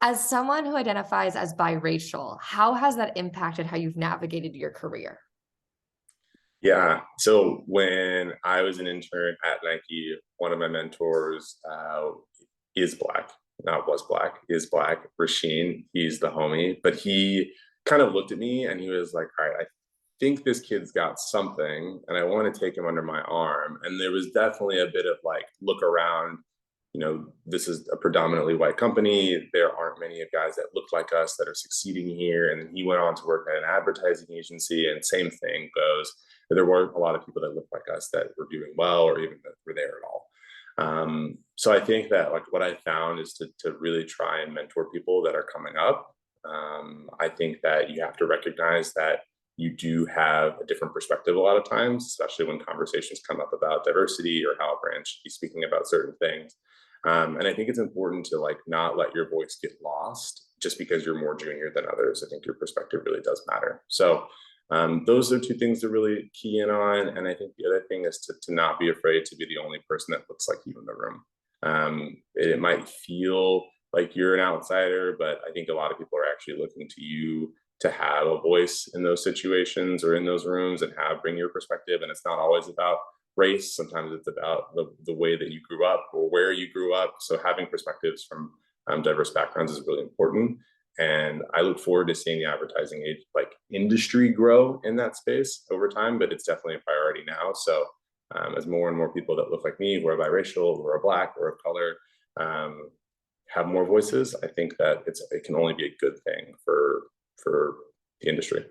As someone who identifies as biracial, how has that impacted how you've navigated your career? Yeah. So when I was an intern at Nike, one of my mentors is black, not was black, is black. Rasheen, he's the homie, but he kind of looked at me and he was like, "All right, I think this kid's got something, and I want to take him under my arm." And there was definitely a bit of like, look around. This is a predominantly white company. There aren't many of guys that look like us that are succeeding here. And then he went on to work at an advertising agency, and same thing goes. There weren't a lot of people that looked like us that were doing well or even that were there at all. So I think that like what I found is to really try and mentor people that are coming up. I think that you have to recognize that you do have a different perspective a lot of times, especially when conversations come up about diversity or how a brand should be speaking about certain things. And I think it's important to like not let your voice get lost just because you're more junior than others. I think your perspective really does matter. So those are two things to really key in on. And I think the other thing is to not be afraid to be the only person that looks like you in the room. It might feel like you're an outsider, but I think a lot of people are actually looking to you to have a voice in those situations or in those rooms and have bring your perspective. And it's not always about race. Sometimes it's about the way that you grew up or where you grew up. So having perspectives from diverse backgrounds is really important. And I look forward to seeing the advertising age like industry grow in that space over time, but it's definitely a priority now. So as more and more people that look like me, who are biracial, who are black, or of color, um, have more voices, I think that it can only be a good thing for the industry.